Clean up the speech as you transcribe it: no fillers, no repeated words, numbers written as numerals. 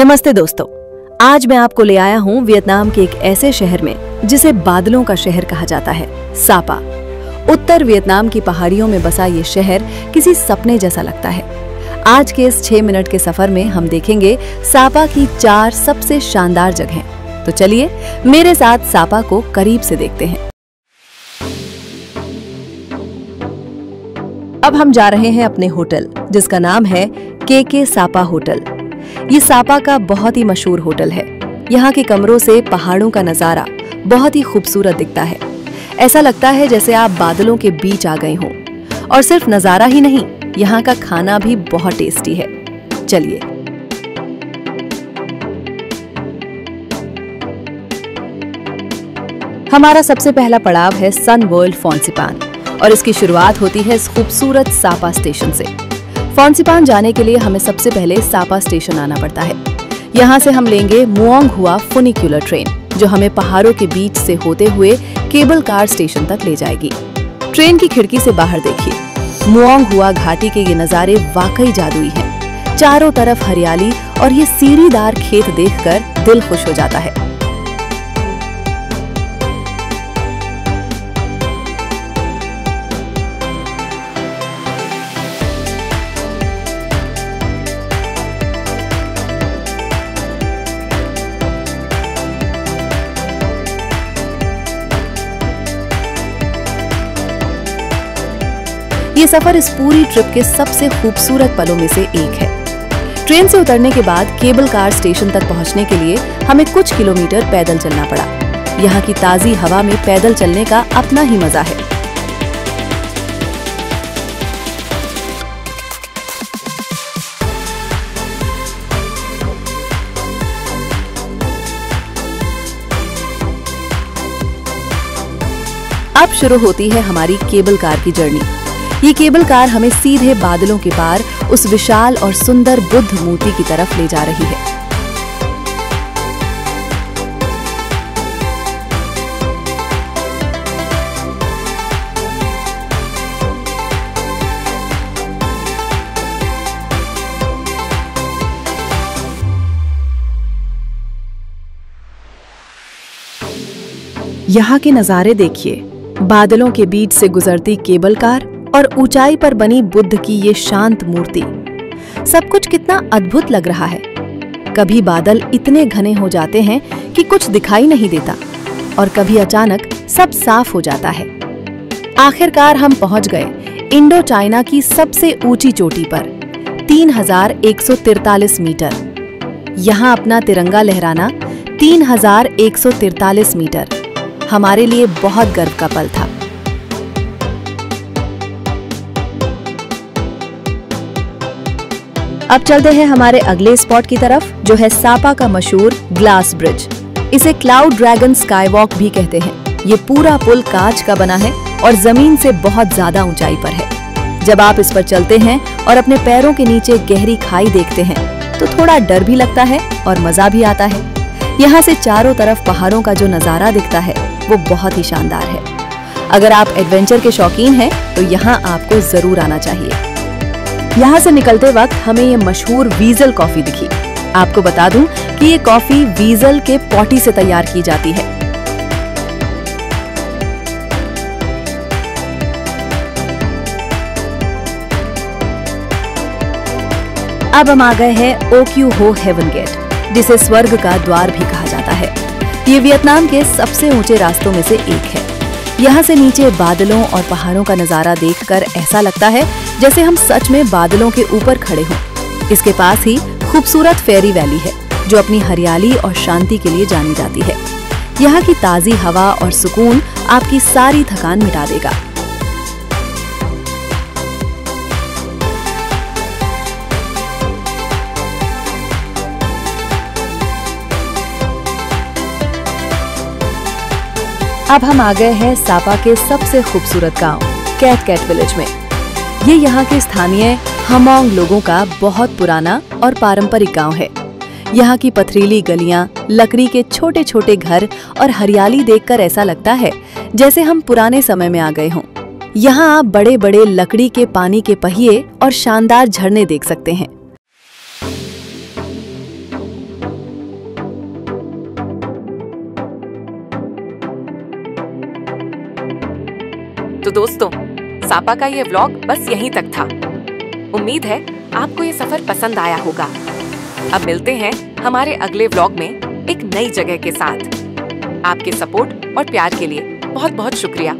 नमस्ते दोस्तों, आज मैं आपको ले आया हूँ वियतनाम के एक ऐसे शहर में जिसे बादलों का शहर कहा जाता है, सापा। उत्तर वियतनाम की पहाड़ियों में बसा ये शहर किसी सपने जैसा लगता है। आज के इस 6 मिनट के सफर में हम देखेंगे सापा की 4 सबसे शानदार जगहें। तो चलिए मेरे साथ सापा को करीब से देखते हैं। अब हम जा रहे हैं अपने होटल, जिसका नाम है के सापा होटल। ये सापा का बहुत ही मशहूर होटल है। यहाँ के कमरों से पहाड़ों का नजारा बहुत ही खूबसूरत दिखता है। ऐसा लगता है जैसे आप बादलों के बीच आ गए हों। और सिर्फ नजारा ही नहीं, यहाँ का खाना भी बहुत टेस्टी है। चलिए हमारा सबसे पहला पड़ाव है सन वर्ल्ड फोन्सिपान और इसकी शुरुआत होती है इस खूबसूरत सापा स्टेशन से। फोन्सिपान जाने के लिए हमें सबसे पहले सापा स्टेशन आना पड़ता है। यहाँ से हम लेंगे मुओंग हुआ फुनिक्यूलर ट्रेन, जो हमें पहाड़ों के बीच से होते हुए केबल कार स्टेशन तक ले जाएगी। ट्रेन की खिड़की से बाहर देखिए, मुओंग हुआ घाटी के ये नज़ारे वाकई जादुई हैं। चारों तरफ हरियाली और ये सीढ़ीदार खेत देखकर दिल खुश हो जाता है। ये सफर इस पूरी ट्रिप के सबसे खूबसूरत पलों में से एक है। ट्रेन से उतरने के बाद केबल कार स्टेशन तक पहुंचने के लिए हमें कुछ किलोमीटर पैदल चलना पड़ा। यहाँ की ताजी हवा में पैदल चलने का अपना ही मजा है। अब शुरू होती है हमारी केबल कार की जर्नी। ये केबल कार हमें सीधे बादलों के पार उस विशाल और सुंदर बुद्ध मूर्ति की तरफ ले जा रही है। यहाँ के नजारे देखिए, बादलों के बीच से गुजरती केबल कार और ऊंचाई पर बनी बुद्ध की ये शांत मूर्ति, सब कुछ कितना अद्भुत लग रहा है। कभी बादल इतने घने हो जाते हैं कि कुछ दिखाई नहीं देता और कभी अचानक सब साफ हो जाता है। आखिरकार हम पहुंच गए इंडो चाइना की सबसे ऊंची चोटी पर, 3143 मीटर। यहाँ अपना तिरंगा लहराना 3143 मीटर हमारे लिए बहुत गर्व का पल था। अब चलते हैं हमारे अगले स्पॉट की तरफ, जो है सापा का मशहूर ग्लास ब्रिज। इसे क्लाउड ड्रैगन स्काई वॉक भी कहते हैं। ये पूरा पुल कांच का बना है और जमीन से बहुत ज्यादा ऊंचाई पर है। जब आप इस पर चलते हैं और अपने पैरों के नीचे गहरी खाई देखते हैं तो थोड़ा डर भी लगता है और मजा भी आता है। यहाँ से चारों तरफ पहाड़ों का जो नजारा दिखता है वो बहुत ही शानदार है। अगर आप एडवेंचर के शौकीन हैं तो यहाँ आपको जरूर आना चाहिए। यहाँ से निकलते वक्त हमें ये मशहूर वीजल कॉफी दिखी। आपको बता दूं कि ये कॉफी वीजल के पॉटी से तैयार की जाती है। अब हम आ गए हैं ओक्यू हो हेवन गेट, जिसे स्वर्ग का द्वार भी कहा जाता है। ये वियतनाम के सबसे ऊंचे रास्तों में से एक है। यहाँ से नीचे बादलों और पहाड़ों का नजारा देखकर ऐसा लगता है जैसे हम सच में बादलों के ऊपर खड़े हों। इसके पास ही खूबसूरत फेरी वैली है, जो अपनी हरियाली और शांति के लिए जानी जाती है। यहाँ की ताजी हवा और सुकून आपकी सारी थकान मिटा देगा। अब हम आ गए हैं सापा के सबसे खूबसूरत गांव कैट कैट विलेज में। ये यहाँ के स्थानीय हमोंग लोगों का बहुत पुराना और पारंपरिक गांव है। यहाँ की पथरीली गलियां, लकड़ी के छोटे छोटे घर और हरियाली देखकर ऐसा लगता है जैसे हम पुराने समय में आ गए हों। यहाँ आप बड़े बड़े लकड़ी के पानी के पहिए और शानदार झरने देख सकते हैं। तो दोस्तों, सापा का ये व्लॉग बस यहीं तक था। उम्मीद है आपको ये सफर पसंद आया होगा। अब मिलते हैं हमारे अगले व्लॉग में एक नई जगह के साथ। आपके सपोर्ट और प्यार के लिए बहुत बहुत शुक्रिया।